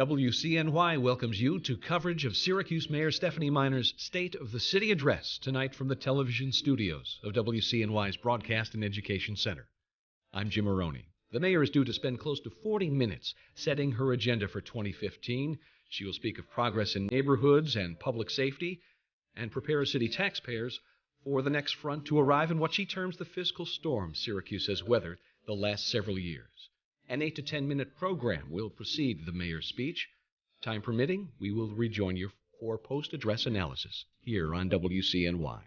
WCNY welcomes you to coverage of Syracuse Mayor Stephanie Miner's State of the City Address tonight from the television studios of WCNY's Broadcast and Education Center. I'm Jim Maroney. The mayor is due to spend close to 40 minutes setting her agenda for 2015. She will speak of progress in neighborhoods and public safety and prepare city taxpayers for the next front to arrive in what she terms the fiscal storm Syracuse has weathered the last several years. An 8 to 10 minute program will precede the mayor's speech. Time permitting, we will rejoin you for post-address analysis here on WCNY.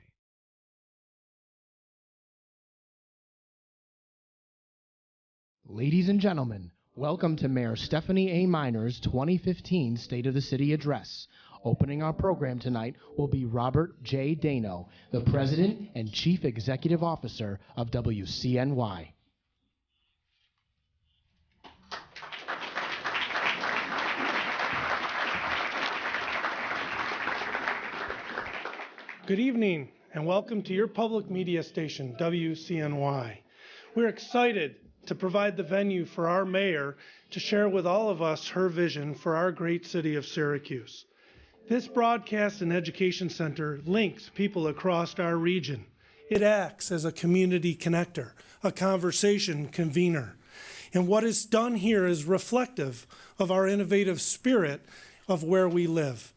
Ladies and gentlemen, welcome to Mayor Stephanie A. Miner's 2015 State of the City Address. Opening our program tonight will be Robert J. Dano, the President and Chief Executive Officer of WCNY. Good evening and welcome to your public media station, WCNY. We're excited to provide the venue for our mayor to share with all of us her vision for our great city of Syracuse. This broadcast and education center links people across our region. It acts as a community connector, a conversation convener. And what is done here is reflective of our innovative spirit of where we live.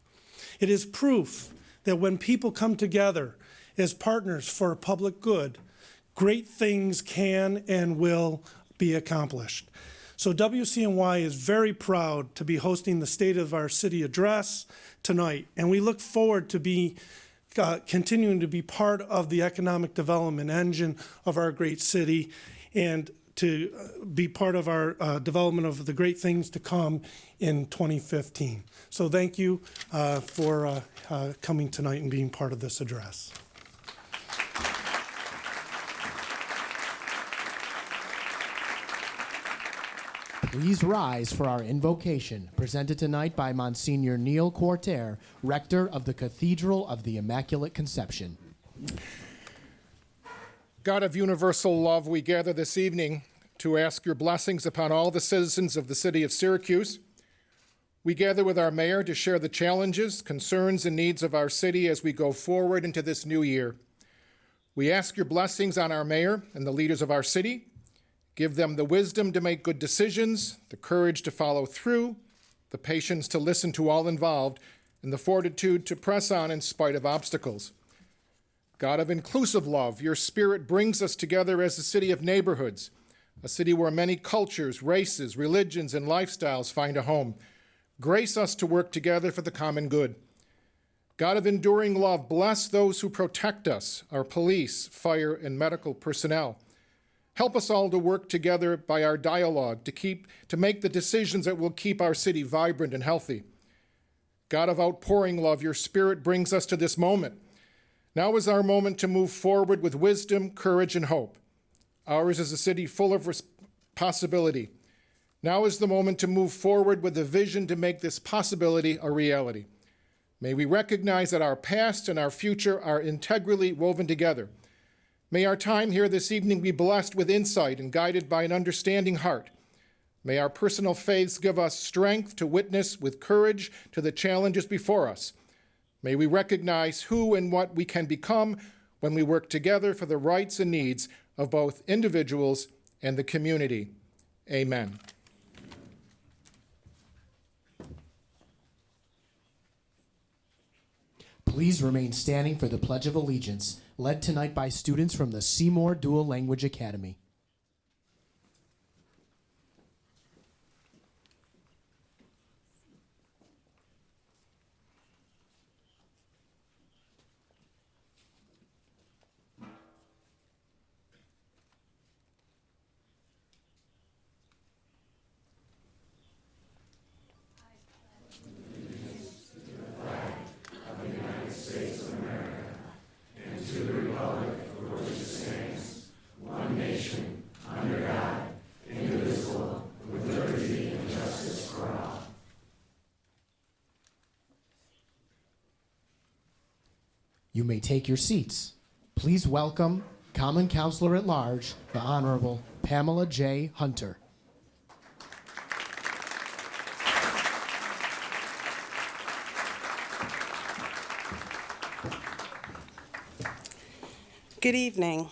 It is proof that when people come together as partners for a public good, great things can and will be accomplished. So WCNY is very proud to be hosting the State of our City Address tonight, and we look forward to continuing to be part of the economic development engine of our great city and to be part of our development of the great things to come in 2015. So thank you for coming tonight and being part of this address. Please rise for our invocation, presented tonight by Monsignor Neil Corter, Rector of the Cathedral of the Immaculate Conception. God of universal love, we gather this evening to ask your blessings upon all the citizens of the city of Syracuse. We gather with our mayor to share the challenges, concerns, and needs of our city as we go forward into this new year. We ask your blessings on our mayor and the leaders of our city. Give them the wisdom to make good decisions, the courage to follow through, the patience to listen to all involved, and the fortitude to press on in spite of obstacles. God of inclusive love, your spirit brings us together as a city of neighborhoods, a city where many cultures, races, religions, and lifestyles find a home. Grace us to work together for the common good. God of enduring love, bless those who protect us, our police, fire, and medical personnel. Help us all to work together by our dialogue to make the decisions that will keep our city vibrant and healthy. God of outpouring love, your spirit brings us to this moment. Now is our moment to move forward with wisdom, courage, and hope. Ours is a city full of possibility. Now is the moment to move forward with a vision to make this possibility a reality. May we recognize that our past and our future are integrally woven together. May our time here this evening be blessed with insight and guided by an understanding heart. May our personal faiths give us strength to witness with courage to the challenges before us. May we recognize who and what we can become when we work together for the rights and needs of both individuals and the community. Amen. Please remain standing for the Pledge of Allegiance, led tonight by students from the Seymour Dual Language Academy. You may take your seats. Please welcome Common Councilor at Large, the Honorable Pamela J. Hunter. Good evening.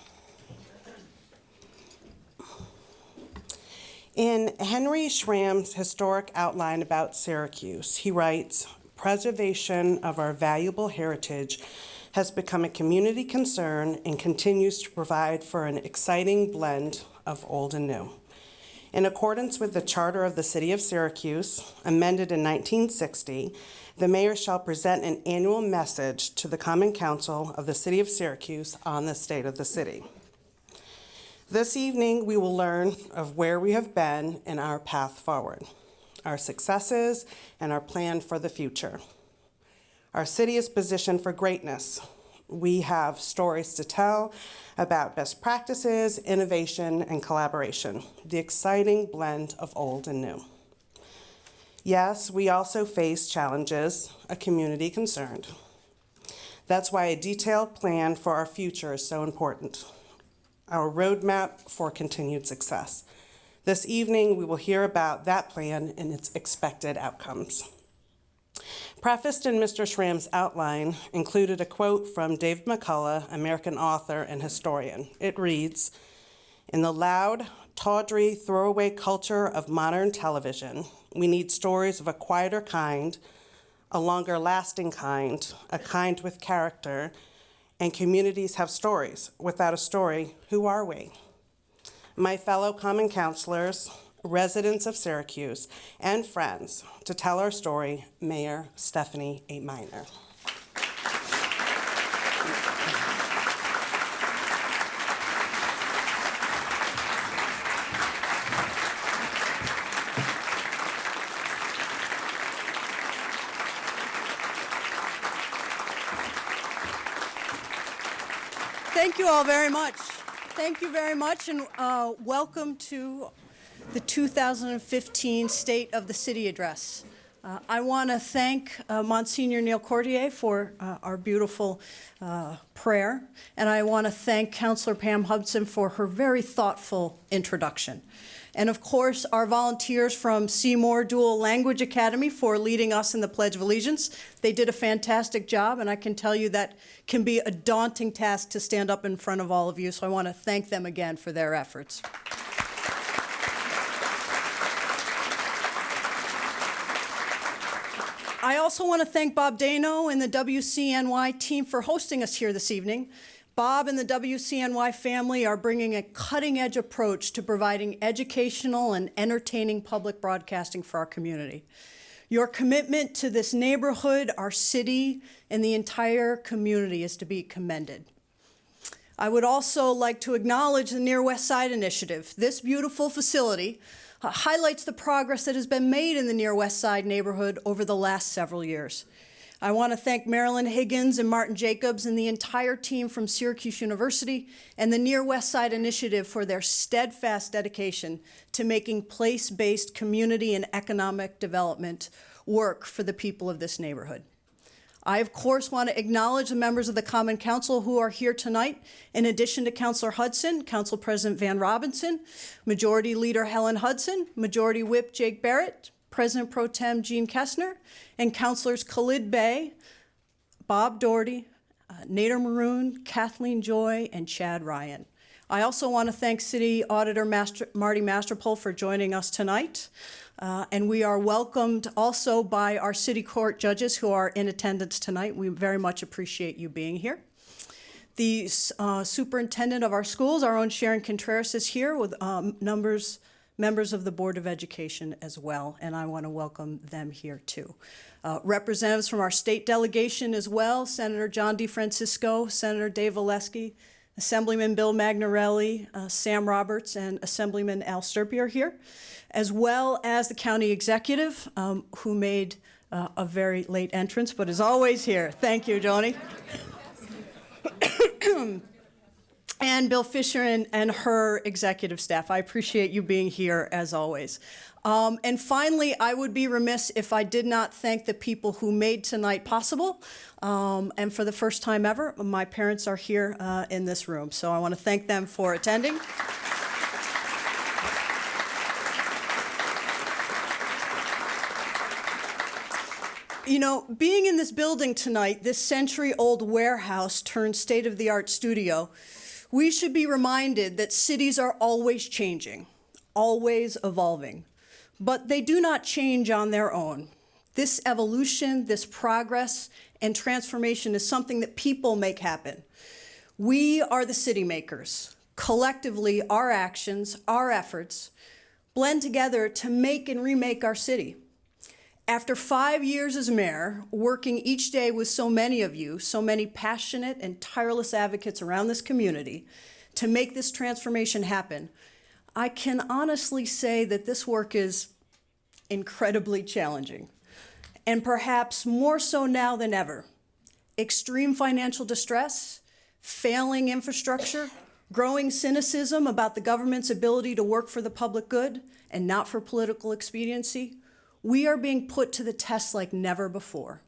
In Henry Schramm's historic outline about Syracuse, he writes, "Preservation of our valuable heritage has become a community concern and continues to provide for an exciting blend of old and new." In accordance with the Charter of the City of Syracuse, amended in 1960, the mayor shall present an annual message to the Common Council of the City of Syracuse on the state of the city. This evening, we will learn of where we have been and our path forward, our successes, and our plan for the future. Our city is positioned for greatness. We have stories to tell about best practices, innovation, and collaboration, the exciting blend of old and new. Yes, we also face challenges, a community concerned. That's why a detailed plan for our future is so important, our roadmap for continued success. This evening, we will hear about that plan and its expected outcomes. Prefaced in Mr. Schramm's outline included a quote from David McCullough, American author and historian. It reads, "In the loud, tawdry, throwaway culture of modern television, we need stories of a quieter kind, a longer lasting kind, a kind with character, and communities have stories. Without a story, who are we?" My fellow common councilors, residents of Syracuse, and friends, to tell our story, Mayor Stephanie A. Miner. Thank you all very much. Thank you very much, and welcome to the 2015 State of the City Address. I want to thank Monsignor Neil Cordier for our beautiful prayer, and I want to thank Councilor Pam Hudson for her very thoughtful introduction. And of course, our volunteers from Seymour Dual Language Academy for leading us in the Pledge of Allegiance. They did a fantastic job, and I can tell you that can be a daunting task to stand up in front of all of you, so I want to thank them again for their efforts. I also want to thank Bob Dano and the WCNY team for hosting us here this evening. Bob and the WCNY family are bringing a cutting-edge approach to providing educational and entertaining public broadcasting for our community. Your commitment to this neighborhood, our city, and the entire community is to be commended. I would also like to acknowledge the Near West Side Initiative. This beautiful facility highlights the progress that has been made in the Near West Side neighborhood over the last several years. I want to thank Marilyn Higgins and Martin Jacobs and the entire team from Syracuse University and the Near West Side Initiative for their steadfast dedication to making place-based community and economic development work for the people of this neighborhood. I, of course, want to acknowledge the members of the Common Council who are here tonight. In addition to Councilor Hudson, Council President Van Robinson, Majority Leader Helen Hudson, Majority Whip Jake Barrett, President Pro Tem Gene Kessner, and Councilors Khalid Bey, Bob Doherty, Nader Maroon, Kathleen Joy, and Chad Ryan. I also want to thank City Auditor Marty Masterpole for joining us tonight. And we are welcomed also by our city court judges who are in attendance tonight. We very much appreciate you being here. The superintendent of our schools, our own Sharon Contreras, is here with members of the Board of Education as well, and I want to welcome them here too. Representatives from our state delegation as well, Senator John DeFrancisco, Senator Dave Valesky, Assemblyman Bill Magnarelli, Sam Roberts, and Assemblyman Al Sturpey are here, as well as the county executive, who made a very late entrance, but is always here. Thank you, Joni. And Bill Fisher and her executive staff. I appreciate you being here as always. And finally, I would be remiss if I did not thank the people who made tonight possible. And for the first time ever, my parents are here in this room. So I want to thank them for attending. You know, being in this building tonight, this century-old warehouse turned state-of-the-art studio, we should be reminded that cities are always changing, always evolving, but they do not change on their own. This evolution, this progress, and transformation is something that people make happen. We are the city makers. Collectively, our actions, our efforts, blend together to make and remake our city. After 5 years as mayor, working each day with so many of you, so many passionate and tireless advocates around this community to make this transformation happen, I can honestly say that this work is incredibly challenging, and perhaps more so now than ever. Extreme financial distress, failing infrastructure, growing cynicism about the government's ability to work for the public good and not for political expediency. We are being put to the test like never before.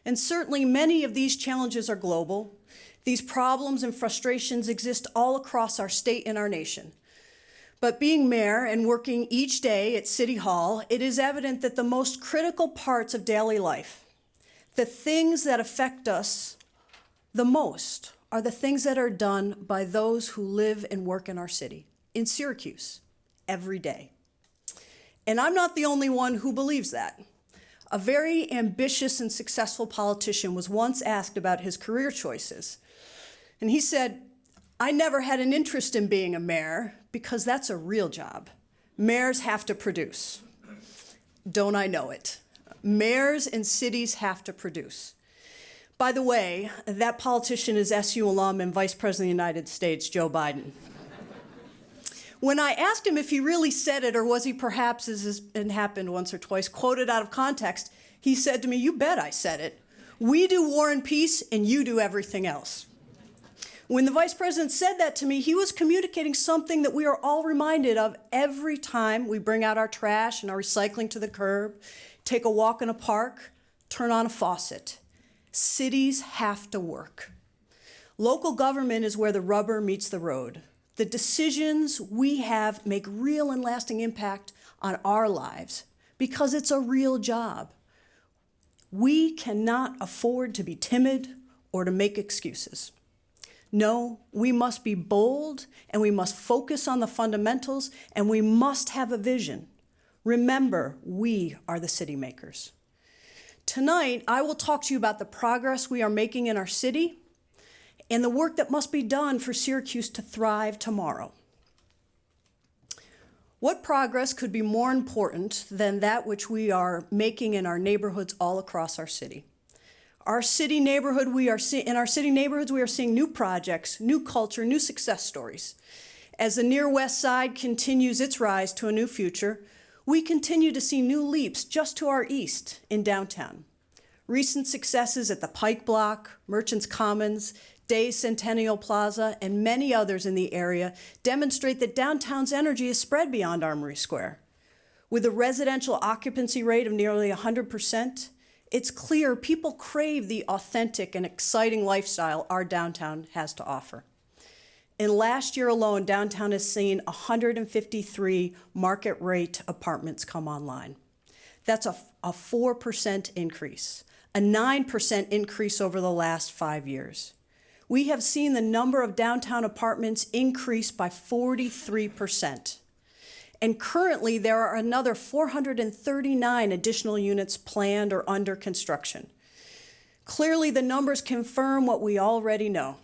And certainly many of these challenges are global. These problems and frustrations exist all across our state and our nation. But being mayor and working each day at City Hall, it is evident that the most critical parts of daily life, the things that affect us the most, are the things that are done by those who live and work in our city, in Syracuse, every day. And I'm not the only one who believes that. A very ambitious and successful politician was once asked about his career choices. And he said, "I never had an interest in being a mayor because that's a real job. Mayors have to produce." Don't I know it? Mayors and cities have to produce. By the way, that politician is SU alum and Vice President of the United States, Joe Biden. When I asked him if he really said it, or was he perhaps, as has happened once or twice, quoted out of context, he said to me, "You bet I said it. We do war and peace, and you do everything else." When the vice president said that to me, he was communicating something that we are all reminded of every time we bring out our trash and our recycling to the curb, take a walk in a park, turn on a faucet. Cities have to work. Local government is where the rubber meets the road. The decisions we have make real and lasting impact on our lives because it's a real job. We cannot afford to be timid or to make excuses. No, we must be bold and we must focus on the fundamentals and we must have a vision. Remember, we are the city makers. Tonight, I will talk to you about the progress we are making in our city and the work that must be done for Syracuse to thrive tomorrow. What progress could be more important than that which we are making in our neighborhoods all across our city? In our city neighborhoods, we are seeing new projects, new culture, new success stories. As the Near West Side continues its rise to a new future, we continue to see new leaps just to our east in downtown. Recent successes at the Pike Block, Merchants Commons, Days Centennial Plaza, and many others in the area demonstrate that downtown's energy is spread beyond Armory Square. With a residential occupancy rate of nearly 100%, it's clear people crave the authentic and exciting lifestyle our downtown has to offer. In last year alone, downtown has seen 153 market rate apartments come online. That's a 4% increase, a 9% increase over the last 5 years. We have seen the number of downtown apartments increase by 43%. And currently, there are another 439 additional units planned or under construction. Clearly, the numbers confirm what we already know.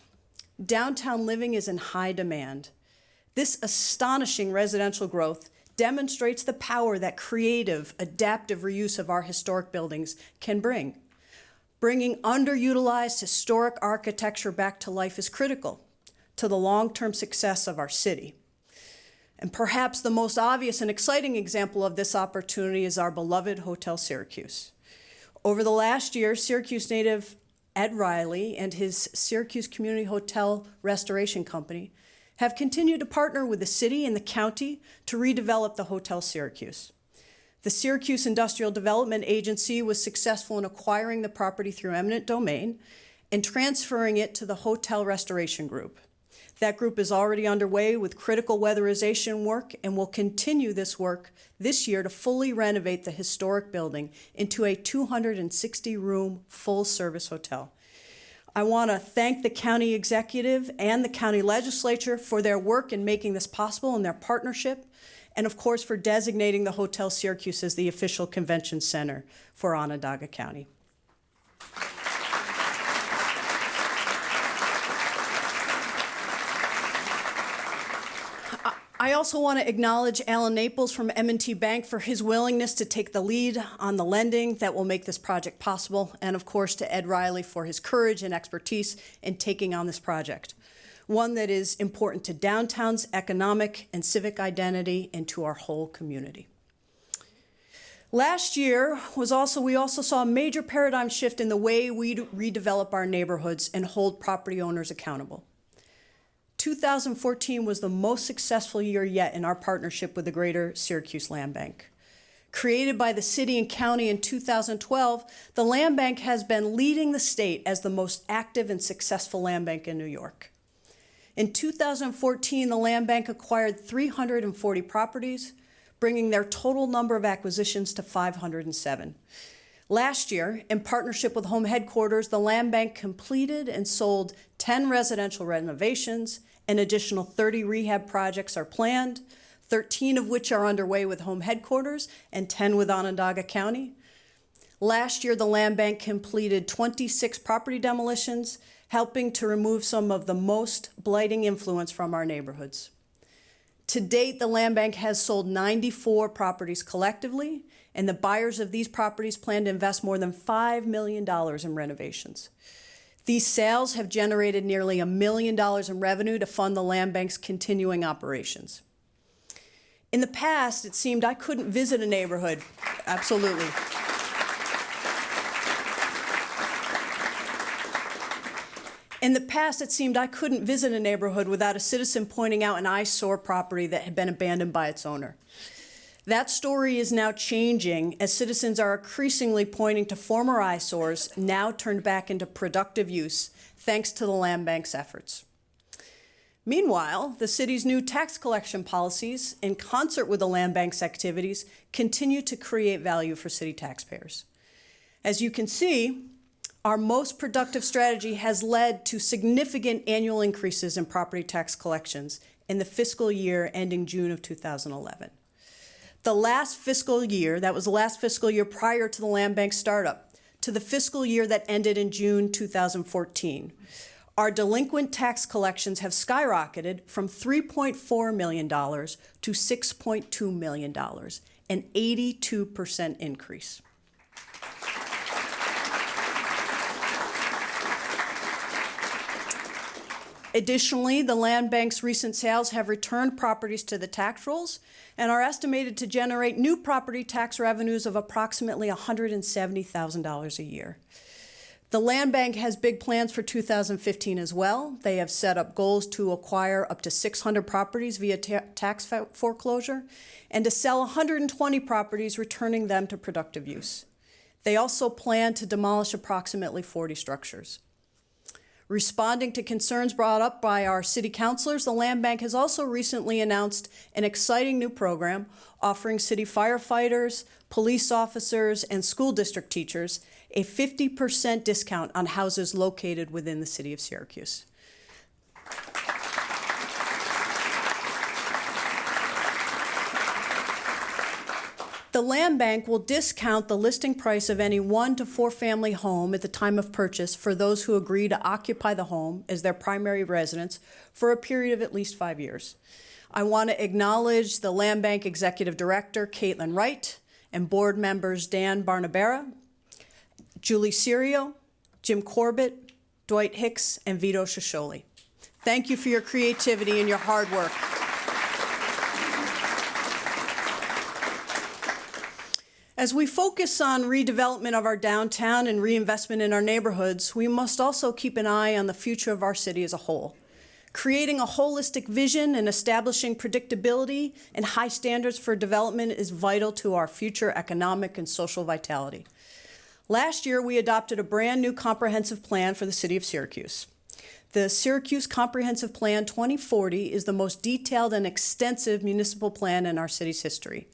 Downtown living is in high demand. This astonishing residential growth demonstrates the power that creative, adaptive reuse of our historic buildings can bring. Bringing underutilized historic architecture back to life is critical to the long-term success of our city. And perhaps the most obvious and exciting example of this opportunity is our beloved Hotel Syracuse. Over the last year, Syracuse native Ed Riley and his Syracuse Community Hotel Restoration Company have continued to partner with the city and the county to redevelop the Hotel Syracuse. The Syracuse Industrial Development Agency was successful in acquiring the property through eminent domain and transferring it to the Hotel Restoration Group. That group is already underway with critical weatherization work and will continue this work this year to fully renovate the historic building into a 260-room full-service hotel. I want to thank the county executive and the county legislature for their work in making this possible and their partnership, and of course for designating the Hotel Syracuse as the official convention center for Onondaga County. I also want to acknowledge Alan Naples from M&T Bank for his willingness to take the lead on the lending that will make this project possible, and of course to Ed Riley for his courage and expertise in taking on this project, one that is important to downtown's economic and civic identity and to our whole community. Last year we also saw a major paradigm shift in the way we redevelop our neighborhoods and hold property owners accountable. 2014 was the most successful year yet in our partnership with the Greater Syracuse Land Bank. Created by the city and county in 2012, the Land Bank has been leading the state as the most active and successful land bank in New York. In 2014, the Land Bank acquired 340 properties, bringing their total number of acquisitions to 507. Last year, in partnership with Home Headquarters, the Land Bank completed and sold 10 residential renovations. An additional 30 rehab projects are planned, 13 of which are underway with Home Headquarters and 10 with Onondaga County. Last year, the Land Bank completed 26 property demolitions, helping to remove some of the most blighting influence from our neighborhoods. To date, the Land Bank has sold 94 properties collectively, and the buyers of these properties plan to invest more than $5 million in renovations. These sales have generated nearly $1 million in revenue to fund the Land Bank's continuing operations. In the past, it seemed I couldn't visit a neighborhood. Absolutely. In the past, it seemed I couldn't visit a neighborhood without a citizen pointing out an eyesore property that had been abandoned by its owner. That story is now changing as citizens are increasingly pointing to former eyesores now turned back into productive use thanks to the Land Bank's efforts. Meanwhile, the city's new tax collection policies, in concert with the Land Bank's activities, continue to create value for city taxpayers. As you can see, our most productive strategy has led to significant annual increases in property tax collections in the fiscal year ending June of 2011. The last fiscal year, that was the last fiscal year prior to the Land Bank startup, to the fiscal year that ended in June 2014, our delinquent tax collections have skyrocketed from $3.4 million to $6.2 million, an 82% increase. Additionally, the Land Bank's recent sales have returned properties to the tax rolls and are estimated to generate new property tax revenues of approximately $170,000 a year. The Land Bank has big plans for 2015 as well. They have set up goals to acquire up to 600 properties via tax foreclosure and to sell 120 properties, returning them to productive use. They also plan to demolish approximately 40 structures. Responding to concerns brought up by our city councilors, the Land Bank has also recently announced an exciting new program offering city firefighters, police officers, and school district teachers a 50% discount on houses located within the city of Syracuse. The Land Bank will discount the listing price of any 1 to 4 family home at the time of purchase for those who agree to occupy the home as their primary residence for a period of at least 5 years. I want to acknowledge the Land Bank Executive Director, Caitlin Wright, and board members Dan Barnabera, Julie Serio, Jim Corbett, Dwight Hicks, and Vito Shosholi. Thank you for your creativity and your hard work. As we focus on redevelopment of our downtown and reinvestment in our neighborhoods, we must also keep an eye on the future of our city as a whole. Creating a holistic vision and establishing predictability and high standards for development is vital to our future economic and social vitality. Last year, we adopted a brand new comprehensive plan for the city of Syracuse. The Syracuse Comprehensive Plan 2040 is the most detailed and extensive municipal plan in our city's history.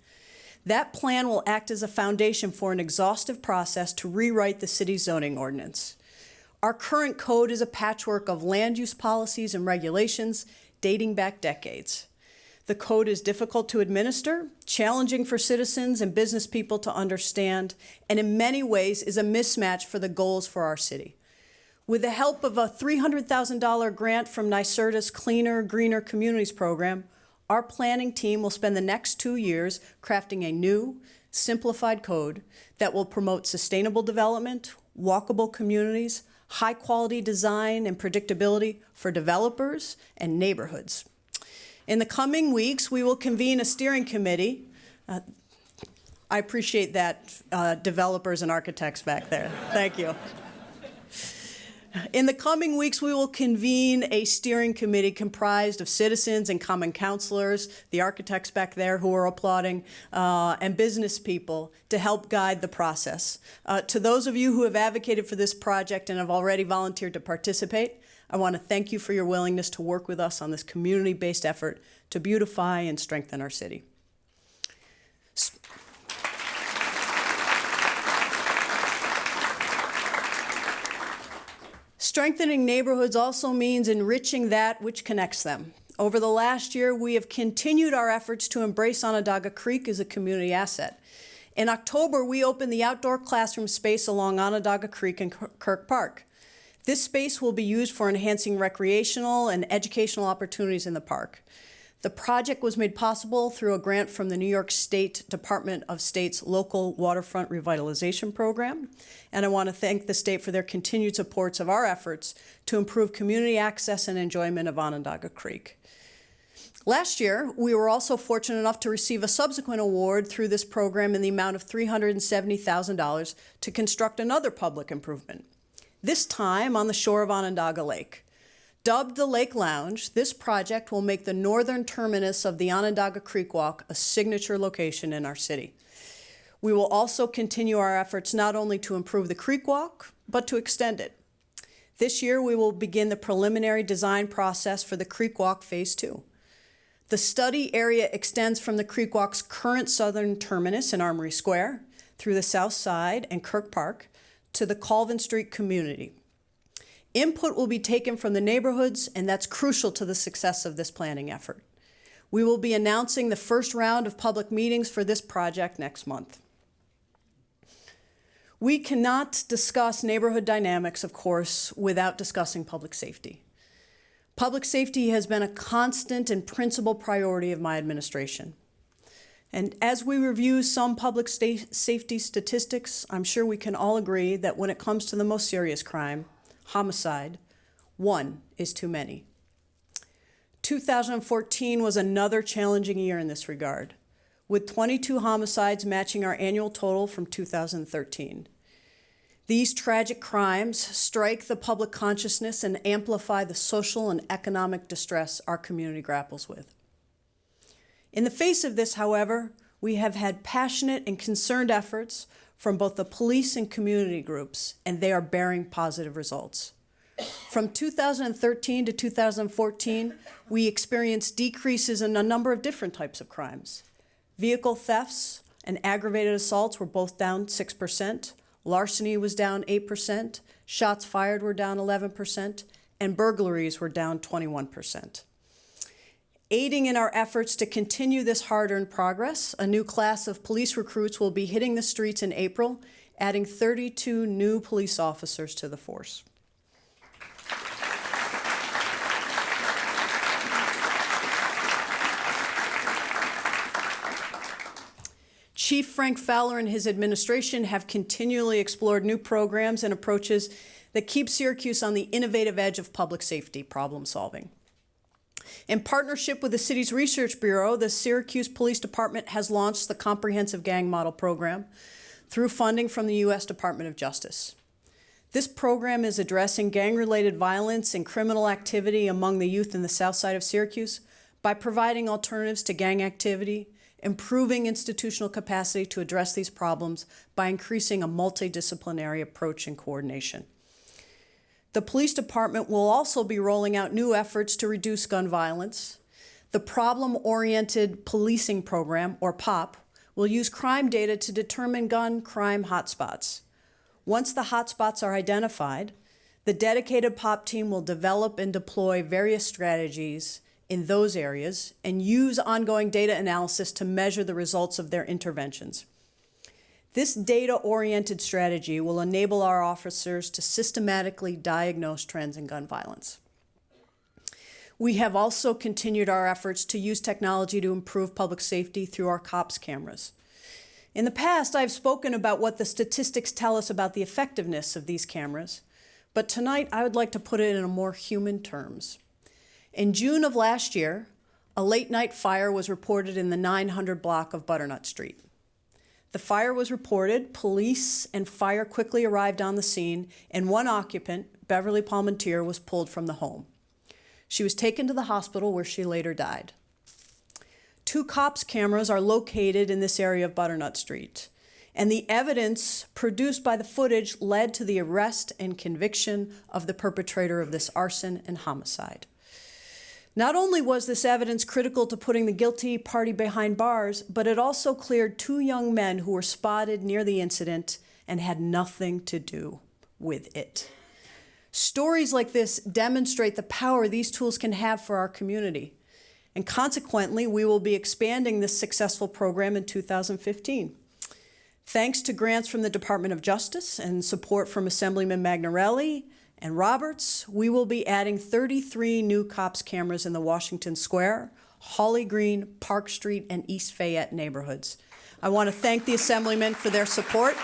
That plan will act as a foundation for an exhaustive process to rewrite the city's zoning ordinance. Our current code is a patchwork of land use policies and regulations dating back decades. The code is difficult to administer, challenging for citizens and business people to understand, and in many ways is a mismatch for the goals for our city. With the help of a $300,000 grant from NYSERDA's Cleaner, Greener Communities program, our planning team will spend the next 2 years crafting a new, simplified code that will promote sustainable development, walkable communities, high-quality design, and predictability for developers and neighborhoods. In the coming weeks, we will convene a steering committee. I appreciate that, developers and architects back there. Thank you. In the coming weeks, we will convene a steering committee comprised of citizens and common councilors, the architects back there who are applauding, and business people to help guide the process. To those of you who have advocated for this project and have already volunteered to participate, I want to thank you for your willingness to work with us on this community-based effort to beautify and strengthen our city. Strengthening neighborhoods also means enriching that which connects them. Over the last year, we have continued our efforts to embrace Onondaga Creek as a community asset. In October, we opened the outdoor classroom space along Onondaga Creek in Kirk Park. This space will be used for enhancing recreational and educational opportunities in the park. The project was made possible through a grant from the New York State Department of State's Local Waterfront Revitalization Program, and I want to thank the state for their continued supports of our efforts to improve community access and enjoyment of Onondaga Creek. Last year, we were also fortunate enough to receive a subsequent award through this program in the amount of $370,000 to construct another public improvement, this time on the shore of Onondaga Lake. Dubbed the Lake Lounge, this project will make the northern terminus of the Onondaga Creek Walk a signature location in our city. We will also continue our efforts not only to improve the Creek Walk, but to extend it. This year, we will begin the preliminary design process for the Creek Walk Phase 2. The study area extends from the Creek Walk's current southern terminus in Armory Square through the South Side and Kirk Park to the Colvin Street community. Input will be taken from the neighborhoods, and that's crucial to the success of this planning effort. We will be announcing the first round of public meetings for this project next month. We cannot discuss neighborhood dynamics, of course, without discussing public safety. Public safety has been a constant and principal priority of my administration. And as we review some public safety statistics, I'm sure we can all agree that when it comes to the most serious crime, homicide, one is too many. 2014 was another challenging year in this regard, with 22 homicides matching our annual total from 2013. These tragic crimes strike the public consciousness and amplify the social and economic distress our community grapples with. In the face of this, however, we have had passionate and concerned efforts from both the police and community groups, and they are bearing positive results. From 2013 to 2014, we experienced decreases in a number of different types of crimes. Vehicle thefts and aggravated assaults were both down 6%, larceny was down 8%, shots fired were down 11%, and burglaries were down 21%. Aiding in our efforts to continue this hard-earned progress, a new class of police recruits will be hitting the streets in April, adding 32 new police officers to the force. Chief Frank Fowler and his administration have continually explored new programs and approaches that keep Syracuse on the innovative edge of public safety problem solving. In partnership with the city's research bureau, the Syracuse Police Department has launched the Comprehensive Gang Model Program through funding from the U.S. Department of Justice. This program is addressing gang-related violence and criminal activity among the youth in the south side of Syracuse by providing alternatives to gang activity, improving institutional capacity to address these problems by increasing a multidisciplinary approach and coordination. The police department will also be rolling out new efforts to reduce gun violence. The Problem-Oriented Policing Program, or POP, will use crime data to determine gun crime hotspots. Once the hotspots are identified, the dedicated POP team will develop and deploy various strategies in those areas and use ongoing data analysis to measure the results of their interventions. This data-oriented strategy will enable our officers to systematically diagnose trends in gun violence. We have also continued our efforts to use technology to improve public safety through our COPS cameras. In the past, I've spoken about what the statistics tell us about the effectiveness of these cameras, but tonight I would like to put it in more human terms. In June of last year, a late-night fire was reported in the 900 block of Butternut Street. The fire was reported, police and fire quickly arrived on the scene, and one occupant, Beverly Palmentier, was pulled from the home. She was taken to the hospital where she later died. 2 COPS cameras are located in this area of Butternut Street, and the evidence produced by the footage led to the arrest and conviction of the perpetrator of this arson and homicide. Not only was this evidence critical to putting the guilty party behind bars, but it also cleared 2 young men who were spotted near the incident and had nothing to do with it. Stories like this demonstrate the power these tools can have for our community. And consequently, we will be expanding this successful program in 2015. Thanks to grants from the Department of Justice and support from Assemblyman Magnarelli and Roberts, we will be adding 33 new COPS cameras in the Washington Square, Holly Green, Park Street, and East Fayette neighborhoods. I want to thank the Assemblymen for their support.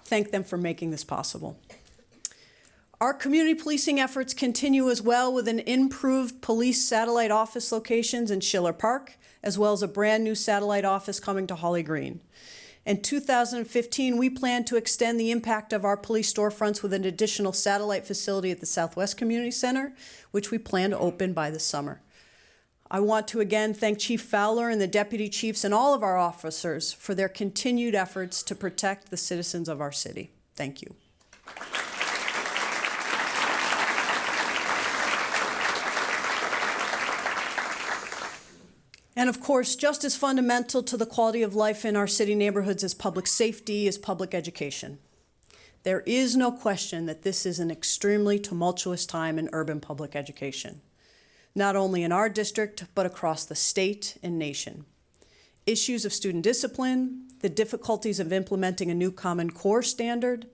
Thank them for making this possible. Our community policing efforts continue as well with an improved police satellite office locations in Schiller Park, as well as a brand new satellite office coming to Holly Green. In 2015, we plan to extend the impact of our police storefronts with an additional satellite facility at the Southwest Community Center, which we plan to open by this summer. I want to again thank Chief Fowler and the deputy chiefs and all of our officers for their continued efforts to protect the citizens of our city. Thank you. And of course, just as fundamental to the quality of life in our city neighborhoods as public safety is public education. There is no question that this is an extremely tumultuous time in urban public education, not only in our district, but across the state and nation. Issues of student discipline, the difficulties of implementing a new Common Core standard,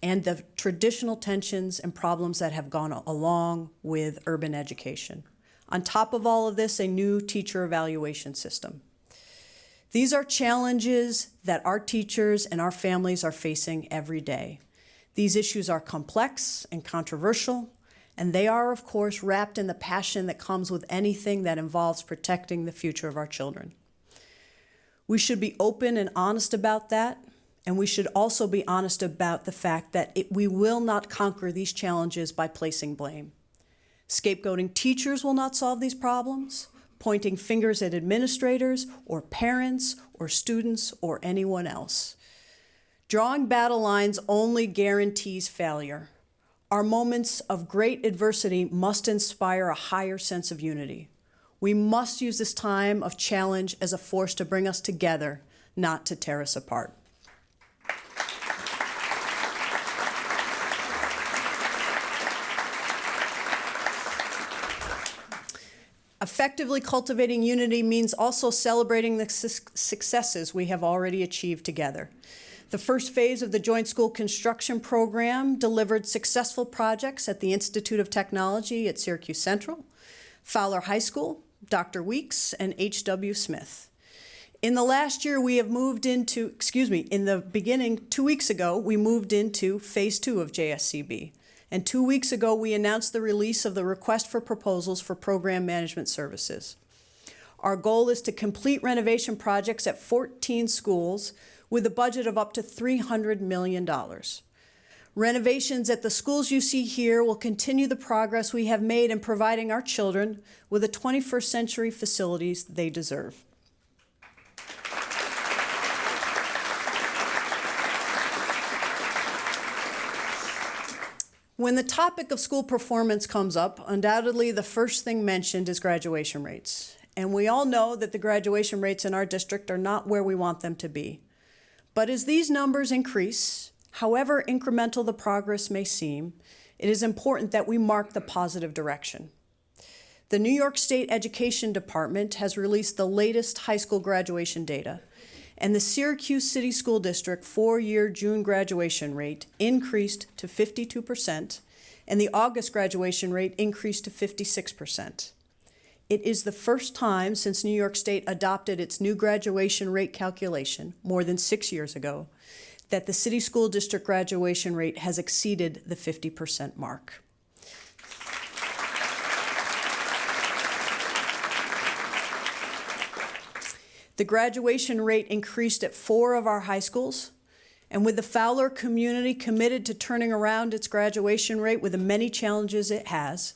and the traditional tensions and problems that have gone along with urban education. On top of all of this, a new teacher evaluation system. These are challenges that our teachers and our families are facing every day. These issues are complex and controversial, and they are, of course, wrapped in the passion that comes with anything that involves protecting the future of our children. We should be open and honest about that, and we should also be honest about the fact that we will not conquer these challenges by placing blame. Scapegoating teachers will not solve these problems. Pointing fingers at administrators or parents or students or anyone else. Drawing battle lines only guarantees failure. Our moments of great adversity must inspire a higher sense of unity. We must use this time of challenge as a force to bring us together, not to tear us apart. Effectively cultivating unity means also celebrating the successes we have already achieved together. The first phase of the Joint School Construction Program delivered successful projects at the Institute of Technology at Syracuse Central, Fowler High School, Dr. Weeks, and H.W. Smith. In the last year, we have moved into, in the beginning, 2 weeks ago, we moved into phase 2 of JSCB. And 2 weeks ago, we announced the release of the request for proposals for program management services. Our goal is to complete renovation projects at 14 schools with a budget of up to $300 million. Renovations at the schools you see here will continue the progress we have made in providing our children with the 21st century facilities they deserve. When the topic of school performance comes up, undoubtedly the first thing mentioned is graduation rates. And we all know that the graduation rates in our district are not where we want them to be. But as these numbers increase, however incremental the progress may seem, it is important that we mark the positive direction. The New York State Education Department has released the latest high school graduation data, and the Syracuse City School District four-year June graduation rate increased to 52%, and the August graduation rate increased to 56%. It is the first time since New York State adopted its new graduation rate calculation more than 6 years ago that the city school district graduation rate has exceeded the 50% mark. The graduation rate increased at 4 of our high schools, and with the Fowler community committed to turning around its graduation rate with the many challenges it has,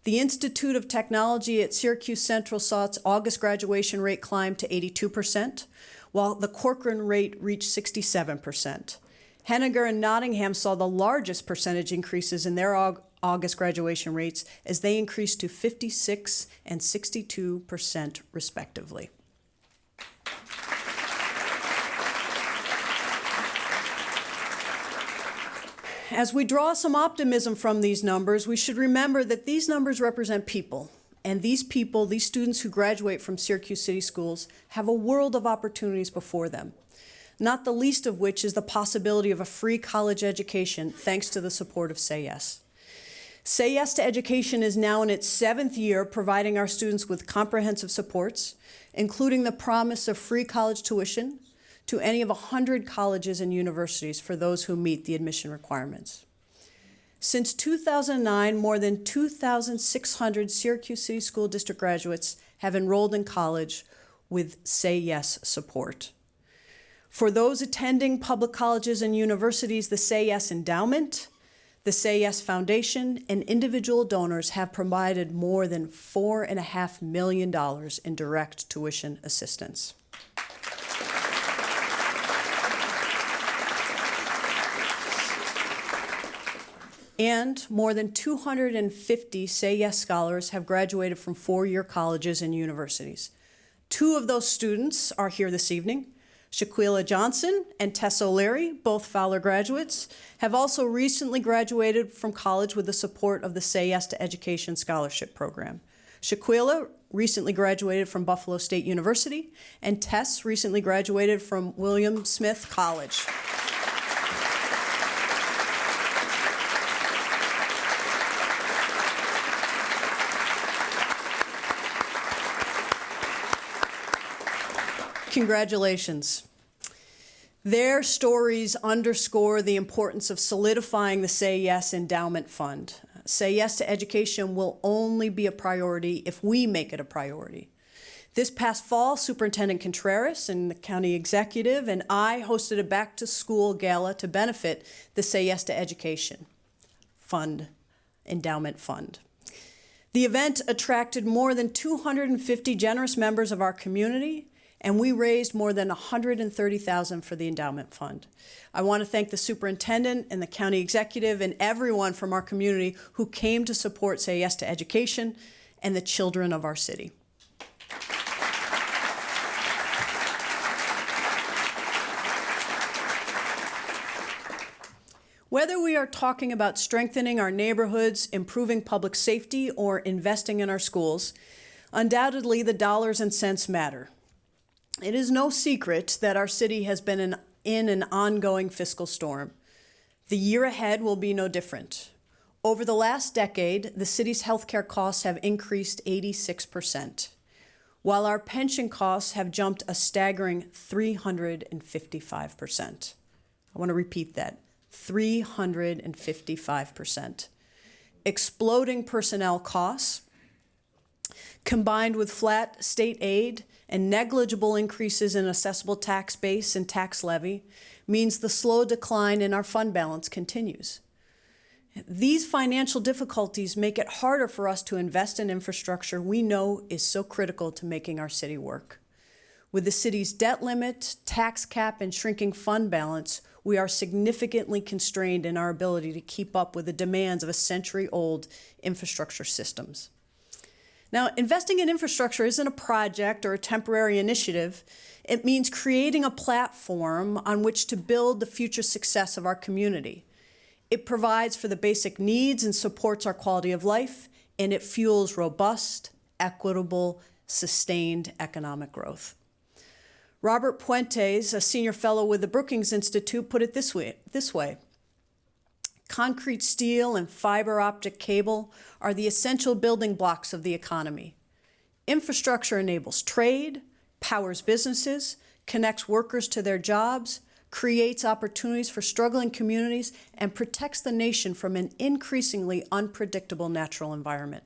the Institute of Technology at Syracuse Central saw its August graduation rate climb to 82%, while the Corcoran rate reached 67%. Henniger and Nottingham saw the largest percentage increases in their August graduation rates as they increased to 56% and 62% respectively. As we draw some optimism from these numbers, we should remember that these numbers represent people. And these people, these students who graduate from Syracuse City Schools, have a world of opportunities before them, not the least of which is the possibility of a free college education thanks to the support of Say Yes. Say Yes to Education is now in its 7th year providing our students with comprehensive supports, including the promise of free college tuition to any of 100 colleges and universities for those who meet the admission requirements. Since 2009, more than 2,600 Syracuse City School District graduates have enrolled in college with Say Yes support. For those attending public colleges and universities, the Say Yes Endowment, the Say Yes Foundation, and individual donors have provided more than $4.5 million in direct tuition assistance. And more than 250 Say Yes scholars have graduated from four-year colleges and universities. 2 of those students are here this evening. Shaquilla Johnson and Tess O'Leary, both Fowler graduates, have also recently graduated from college with the support of the Say Yes to Education Scholarship Program. Shaquilla recently graduated from Buffalo State University, and Tess recently graduated from William Smith College. Congratulations. Their stories underscore the importance of solidifying the Say Yes Endowment Fund. Say Yes to Education will only be a priority if we make it a priority. This past fall, Superintendent Contreras and the county executive and I hosted a back-to-school gala to benefit the Say Yes to Education Fund, Endowment Fund. The event attracted more than 250 generous members of our community, and we raised more than $130,000 for the endowment fund. I want to thank the superintendent and the county executive and everyone from our community who came to support Say Yes to Education and the children of our city. Whether we are talking about strengthening our neighborhoods, improving public safety, or investing in our schools, undoubtedly the dollars and cents matter. It is no secret that our city has been in an ongoing fiscal storm. The year ahead will be no different. Over the last decade, the city's healthcare costs have increased 86%, while our pension costs have jumped a staggering 355%. I want to repeat that, 355%. Exploding personnel costs, combined with flat state aid and negligible increases in assessable tax base and tax levy, means the slow decline in our fund balance continues. These financial difficulties make it harder for us to invest in infrastructure we know is so critical to making our city work. With the city's debt limit, tax cap, and shrinking fund balance, we are significantly constrained in our ability to keep up with the demands of a century-old infrastructure systems. Now, investing in infrastructure isn't a project or a temporary initiative. It means creating a platform on which to build the future success of our community. It provides for the basic needs and supports our quality of life, and it fuels robust, equitable, sustained economic growth. Robert Puentes, a senior fellow with the Brookings Institute, put it this way. Concrete, steel, and fiber optic cable are the essential building blocks of the economy. Infrastructure enables trade, powers businesses, connects workers to their jobs, creates opportunities for struggling communities, and protects the nation from an increasingly unpredictable natural environment.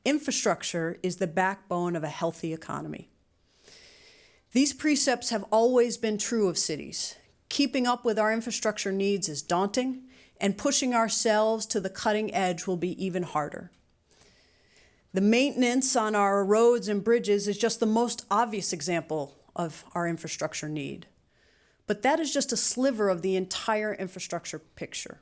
Infrastructure is the backbone of a healthy economy. These precepts have always been true of cities. Keeping up with our infrastructure needs is daunting, and pushing ourselves to the cutting edge will be even harder. The maintenance on our roads and bridges is just the most obvious example of our infrastructure need. But that is just a sliver of the entire infrastructure picture.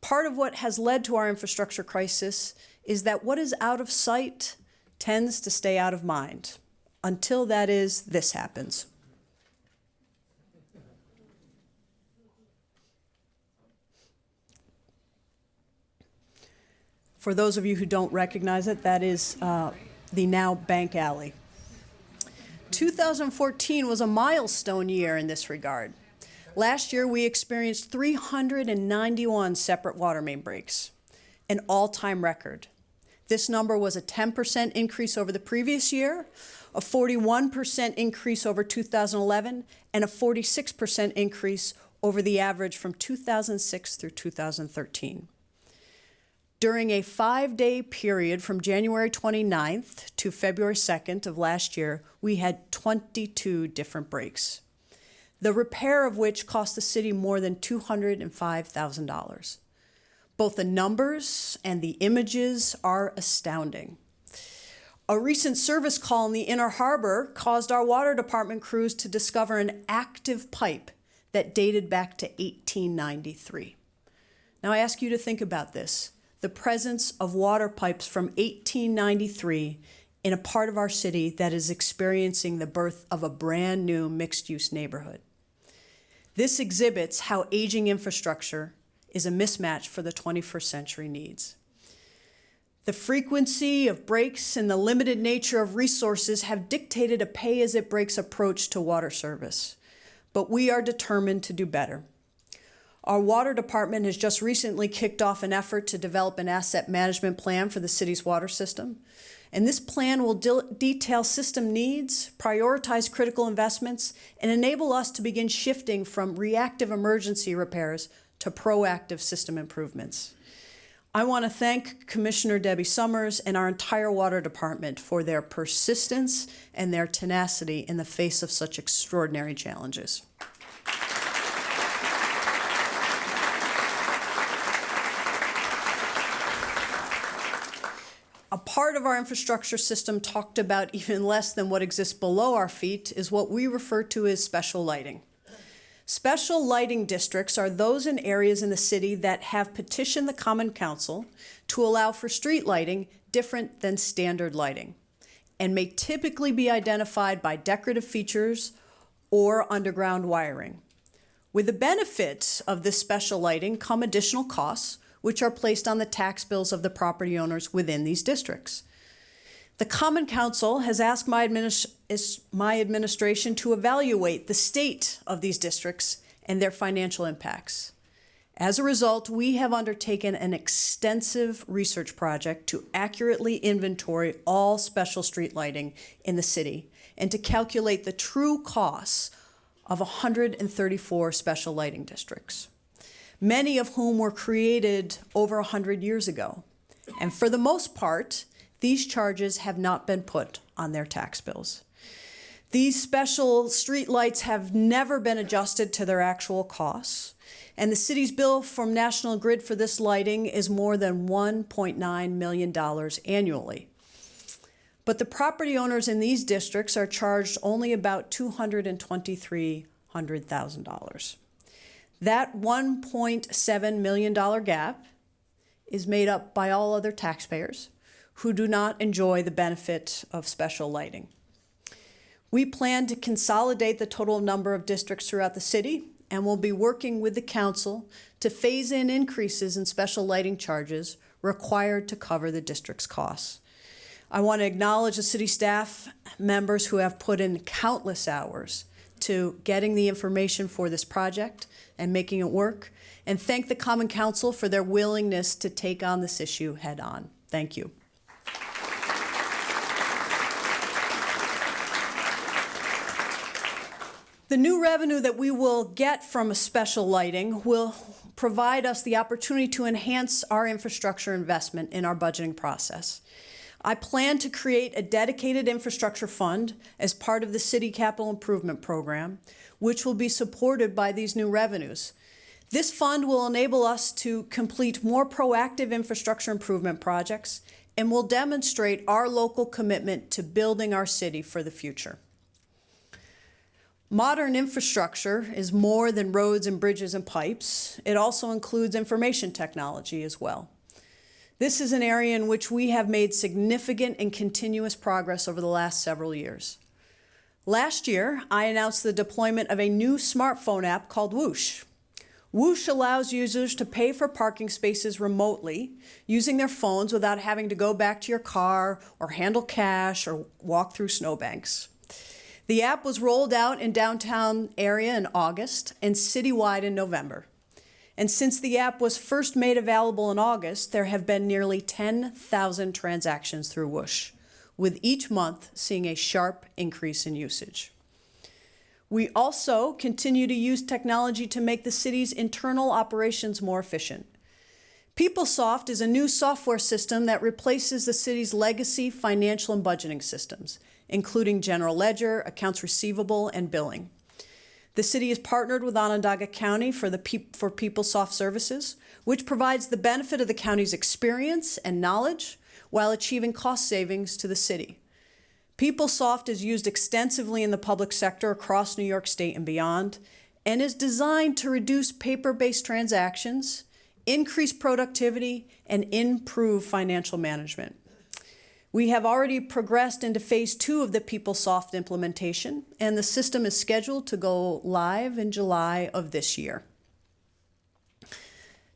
Part of what has led to our infrastructure crisis is that what is out of sight tends to stay out of mind, until that is, this happens. For those of you who don't recognize it, that is the now Bank Alley. 2014 was a milestone year in this regard. Last year, we experienced 391 separate water main breaks, an all-time record. This number was a 10% increase over the previous year, a 41% increase over 2011, and a 46% increase over the average from 2006 through 2013. During a 5-day period from January 29th to February 2nd of last year, we had 22 different breaks, the repair of which cost the city more than $205,000. Both the numbers and the images are astounding. A recent service call in the Inner Harbor caused our water department crews to discover an active pipe that dated back to 1893. Now I ask you to think about this. The presence of water pipes from 1893 in a part of our city that is experiencing the birth of a brand new mixed-use neighborhood. This exhibits how aging infrastructure is a mismatch for the 21st century needs. The frequency of breaks and the limited nature of resources have dictated a pay-as-it-breaks approach to water service, but we are determined to do better. Our water department has just recently kicked off an effort to develop an asset management plan for the city's water system. And this plan will detail system needs, prioritize critical investments, and enable us to begin shifting from reactive emergency repairs to proactive system improvements. I want to thank Commissioner Debbie Summers and our entire water department for their persistence and their tenacity in the face of such extraordinary challenges. A part of our infrastructure system talked about even less than what exists below our feet is what we refer to as special lighting. Special lighting districts are those in areas in the city that have petitioned the Common Council to allow for street lighting different than standard lighting, and may typically be identified by decorative features or underground wiring. With the benefits of this special lighting come additional costs, which are placed on the tax bills of the property owners within these districts. The Common Council has asked my administration to evaluate the state of these districts and their financial impacts. As a result, we have undertaken an extensive research project to accurately inventory all special street lighting in the city and to calculate the true costs of 134 special lighting districts, many of whom were created over 100 years ago. And for the most part, these charges have not been put on their tax bills. These special street lights have never been adjusted to their actual costs, and the city's bill from National Grid for this lighting is more than $1.9 million annually. But the property owners in these districts are charged only about $223,000. That $1.7 million gap is made up by all other taxpayers who do not enjoy the benefit of special lighting. We plan to consolidate the total number of districts throughout the city, and we'll be working with the council to phase in increases in special lighting charges required to cover the district's costs. I want to acknowledge the city staff members who have put in countless hours to getting the information for this project and making it work, and thank the Common Council for their willingness to take on this issue head on. Thank you. The new revenue that we will get from a special lighting will provide us the opportunity to enhance our infrastructure investment in our budgeting process. I plan to create a dedicated infrastructure fund as part of the City Capital Improvement Program, which will be supported by these new revenues. This fund will enable us to complete more proactive infrastructure improvement projects and will demonstrate our local commitment to building our city for the future. Modern infrastructure is more than roads and bridges and pipes. It also includes information technology as well. This is an area in which we have made significant and continuous progress over the last several years. Last year, I announced the deployment of a new smartphone app called Whoosh. Whoosh allows users to pay for parking spaces remotely using their phones without having to go back to your car or handle cash or walk through snowbanks. The app was rolled out in downtown area in August and citywide in November. And since the app was first made available in August, there have been nearly 10,000 transactions through Whoosh, with each month seeing a sharp increase in usage. We also continue to use technology to make the city's internal operations more efficient. PeopleSoft is a new software system that replaces the city's legacy financial and budgeting systems, including general ledger, accounts receivable, and billing. The city is partnered with Onondaga County for PeopleSoft services, which provides the benefit of the county's experience and knowledge while achieving cost savings to the city. PeopleSoft is used extensively in the public sector across New York State and beyond, and is designed to reduce paper-based transactions, increase productivity, and improve financial management. We have already progressed into phase 2 of the PeopleSoft implementation, and the system is scheduled to go live in July of this year.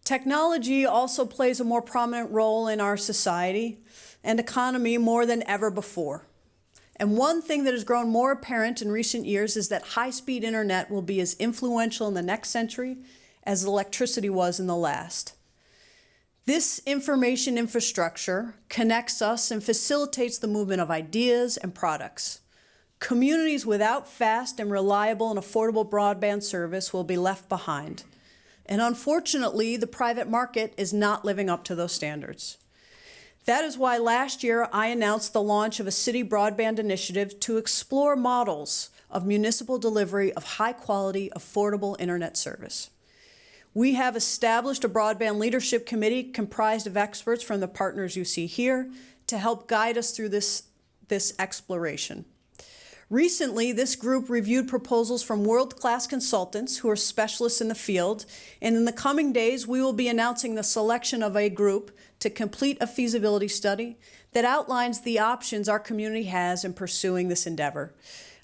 Technology also plays a more prominent role in our society and economy more than ever before. And one thing that has grown more apparent in recent years is that high-speed internet will be as influential in the next century as electricity was in the last. This information infrastructure connects us and facilitates the movement of ideas and products. Communities without fast and reliable and affordable broadband service will be left behind. And unfortunately, the private market is not living up to those standards. That is why last year I announced the launch of a city broadband initiative to explore models of municipal delivery of high-quality, affordable internet service. We have established a broadband leadership committee comprised of experts from the partners you see here to help guide us through this exploration. Recently, this group reviewed proposals from world-class consultants who are specialists in the field, and in the coming days, we will be announcing the selection of a group to complete a feasibility study that outlines the options our community has in pursuing this endeavor.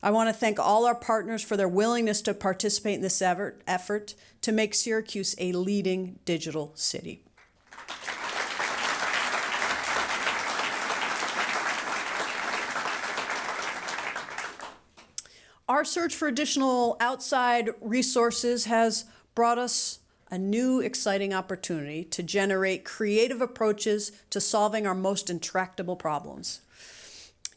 I want to thank all our partners for their willingness to participate in this effort to make Syracuse a leading digital city. Our search for additional outside resources has brought us a new exciting opportunity to generate creative approaches to solving our most intractable problems.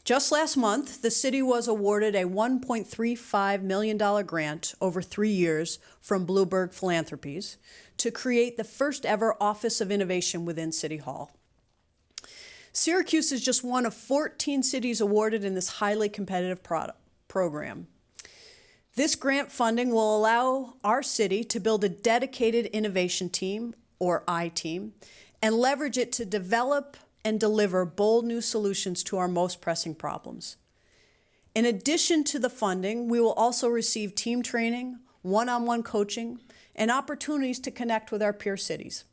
Just last month, the city was awarded a $1.35 million grant over 3 years from Bloomberg Philanthropies to create the first ever Office of Innovation within City Hall. Syracuse is just one of 14 cities awarded in this highly competitive program. This grant funding will allow our city to build a dedicated innovation team, or I-team, and leverage it to develop and deliver bold new solutions to our most pressing problems. In addition to the funding, we will also receive team training, one-on-one coaching, and opportunities to connect with our peer cities.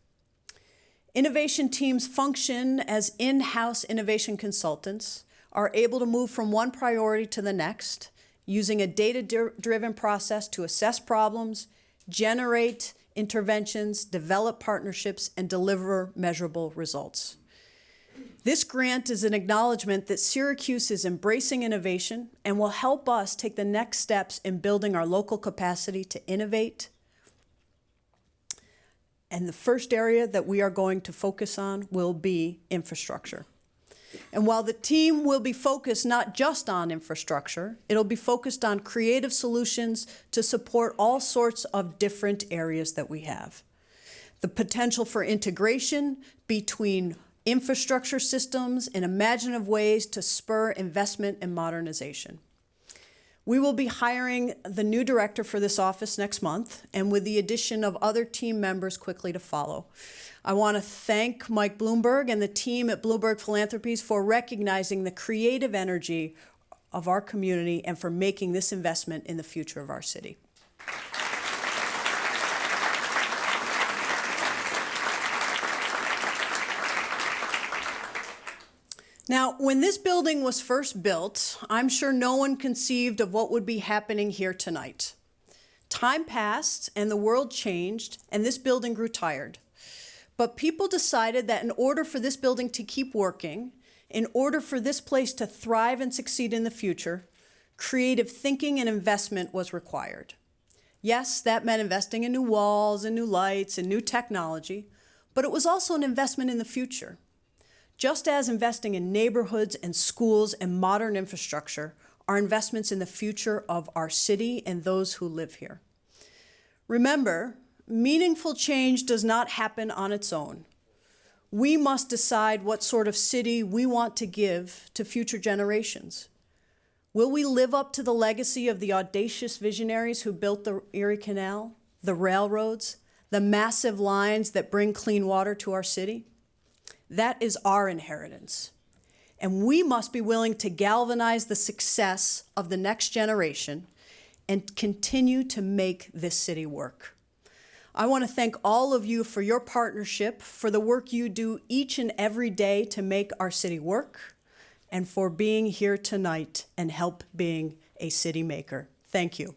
Innovation teams function as in-house innovation consultants, are able to move from one priority to the next, using a data-driven process to assess problems, generate interventions, develop partnerships, and deliver measurable results. This grant is an acknowledgement that Syracuse is embracing innovation and will help us take the next steps in building our local capacity to innovate. And the first area that we are going to focus on will be infrastructure. And while the team will be focused not just on infrastructure, it'll be focused on creative solutions to support all sorts of different areas that we have. The potential for integration between infrastructure systems in imaginative ways to spur investment and modernization. We will be hiring the new director for this office next month, and with the addition of other team members quickly to follow. I want to thank Mike Bloomberg and the team at Bloomberg Philanthropies for recognizing the creative energy of our community and for making this investment in the future of our city. Now, when this building was first built, I'm sure no one conceived of what would be happening here tonight. Time passed and the world changed and this building grew tired. But people decided that in order for this building to keep working, in order for this place to thrive and succeed in the future, creative thinking and investment was required. Yes, that meant investing in new walls and new lights and new technology, but it was also an investment in the future. Just as investing in neighborhoods and schools and modern infrastructure are investments in the future of our city and those who live here. Remember, meaningful change does not happen on its own. We must decide what sort of city we want to give to future generations. Will we live up to the legacy of the audacious visionaries who built the Erie Canal, the railroads, the massive lines that bring clean water to our city? That is our inheritance. And we must be willing to galvanize the success of the next generation and continue to make this city work. I want to thank all of you for your partnership, for the work you do each and every day to make our city work, and for being here tonight and help being a city maker. Thank you.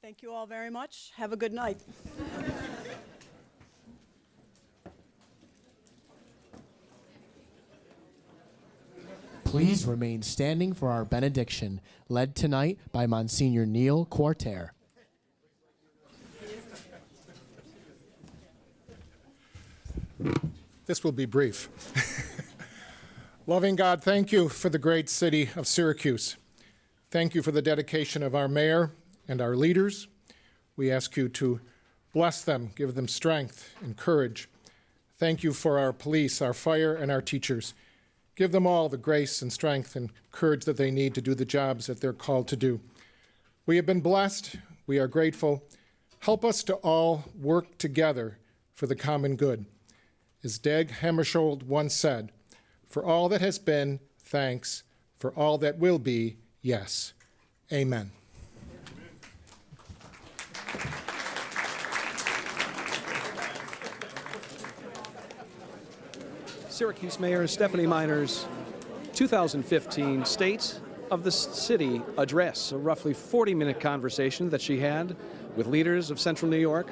Thank you all very much. Have a good night. Please remain standing for our benediction, led tonight by Monsignor Neil Quarter. This will be brief. Loving God, thank you for the great city of Syracuse. Thank you for the dedication of our mayor and our leaders. We ask you to bless them, give them strength and courage. Thank you for our police, our fire, and our teachers. Give them all the grace and strength and courage that they need to do the jobs that they're called to do. We have been blessed. We are grateful. Help us to all work together for the common good. As Dag Hammarskjöld once said, for all that has been, thanks. For all that will be, yes. Amen. Syracuse Mayor Stephanie Miner's 2015 State of the City address, a roughly 40-minute conversation that she had with leaders of Central New York,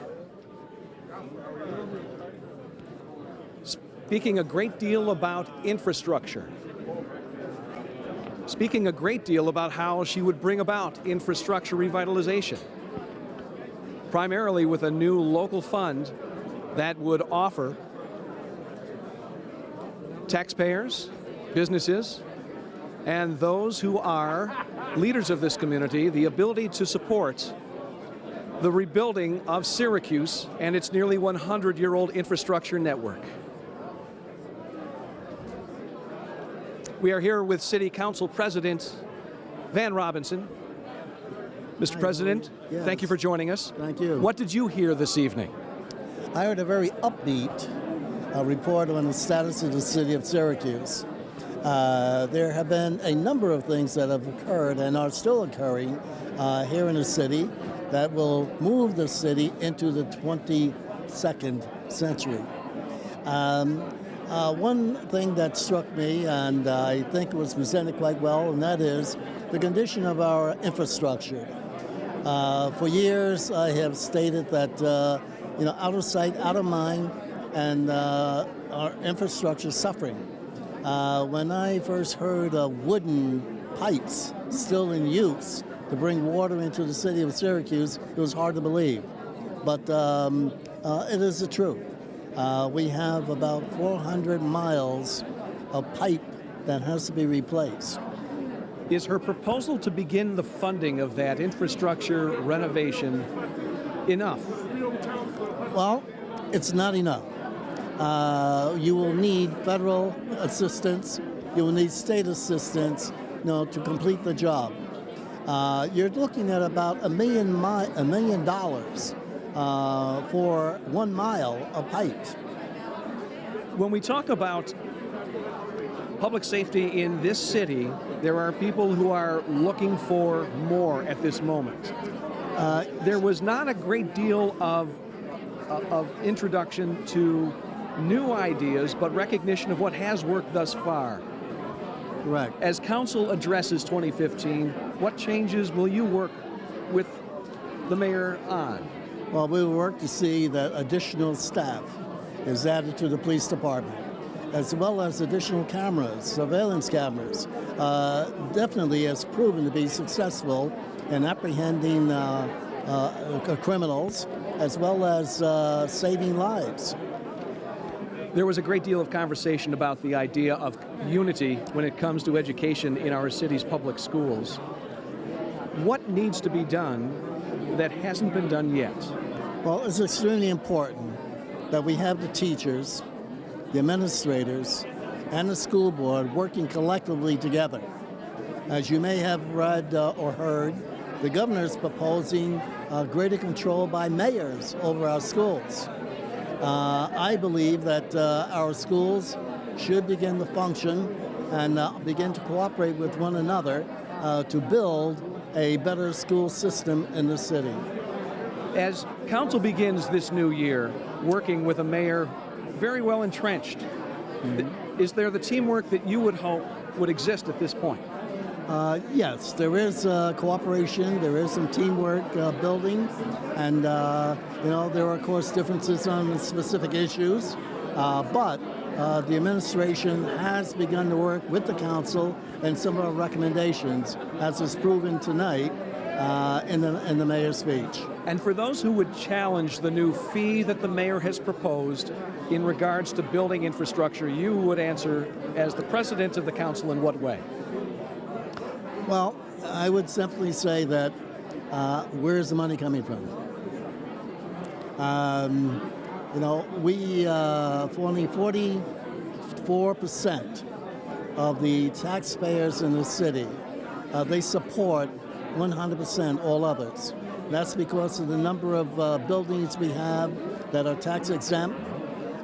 speaking a great deal about infrastructure, speaking a great deal about how she would bring about infrastructure revitalization, primarily with a new local fund that would offer taxpayers, businesses, and those who are leaders of this community the ability to support the rebuilding of Syracuse and its nearly 100-year-old infrastructure network. We are here with City Council President Van Robinson. Mr. President, Yes. Thank you for joining us. Thank you. What did you hear this evening? I heard a very upbeat report on the status of the city of Syracuse. There have been a number of things that have occurred and are still occurring here in the city that will move the city into the 22nd century. One thing that struck me, and I think it was presented quite well, and that is the condition of our infrastructure. For years, I have stated that, out of sight, out of mind, and our infrastructure is suffering. When I first heard of wooden pipes still in use to bring water into the city of Syracuse, it was hard to believe. But it is the truth. We have about 400 miles of pipe that has to be replaced. Is her proposal to begin the funding of that infrastructure renovation enough? Well, it's not enough. You will need federal assistance. You will need state assistance, to complete the job. You're looking at about $1 million for 1 mile of pipe. When we talk about public safety in this city, there are people who are looking for more at this moment. There was not a great deal of introduction to new ideas, but recognition of what has worked thus far. Correct. As council addresses 2015, what changes will you work with the mayor on? Well, we will work to see that additional staff is added to the police department, as well as additional cameras, surveillance cameras. Definitely has proven to be successful in apprehending criminals, as well as saving lives. There was a great deal of conversation about the idea of unity when it comes to education in our city's public schools. What needs to be done that hasn't been done yet? Well, it's extremely important that we have the teachers, the administrators, and the school board working collectively together. As you may have read or heard, the governor is proposing greater control by mayors over our schools. I believe that our schools should begin to function and begin to cooperate with one another to build a better school system in the city. As council begins this new year, working with a mayor very well entrenched, is there the teamwork that you would hope would exist at this point? Yes, there is cooperation, there is some teamwork building, and there are of course differences on specific issues, but the administration has begun to work with the council and some of our recommendations, as is proven tonight in the mayor's speech. And for those who would challenge the new fee that the mayor has proposed in regards to building infrastructure, you would answer as the president of the council in what way? Well, I would simply say that where's the money coming from? We only 44% of the taxpayers in the city, they support 100% all others. That's because of the number of buildings we have that are tax exempt,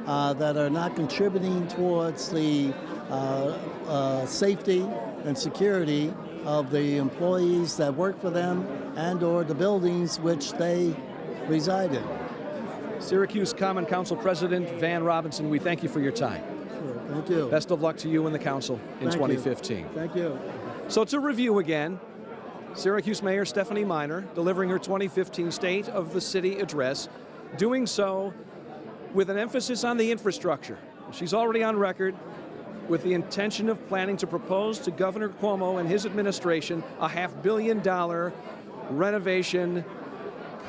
that are not contributing towards the safety and security of the employees that work for them and or the buildings which they reside in. Syracuse Common Council President Van Robinson, we thank you for your time. Sure, thank you. Best of luck to you and the council in 2015. Thank you. So to review again, Syracuse Mayor Stephanie Miner delivering her 2015 State of the City address, doing so with an emphasis on the infrastructure. She's already on record with the intention of planning to propose to Governor Cuomo and his administration a $500 million renovation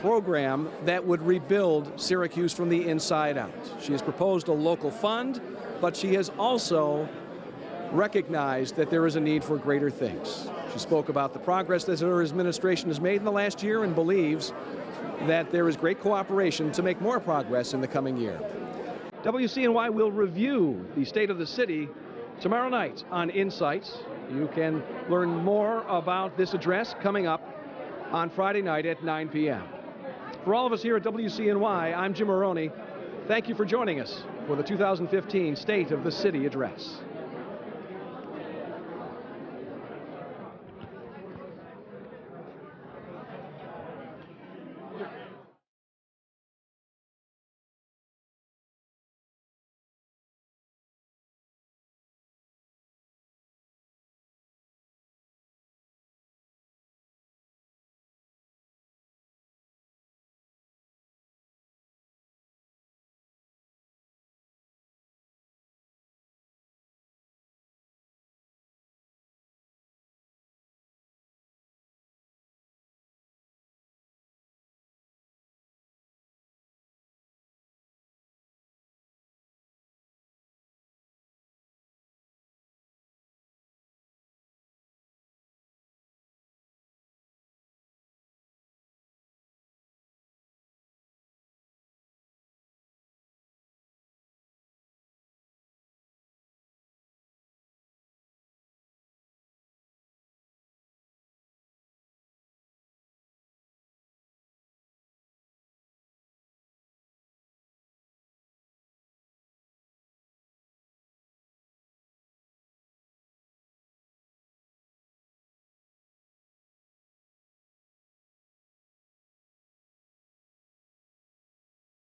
program that would rebuild Syracuse from the inside out. She has proposed a local fund, but she has also recognized that there is a need for greater things. She spoke about the progress that her administration has made in the last year and believes that there is great cooperation to make more progress in the coming year. WCNY will review the state of the city tomorrow night on Insights. You can learn more about this address coming up on Friday night at 9 p.m. For all of us here at WCNY, I'm Jim Maroney. Thank you for joining us for the 2015 State of the City Address.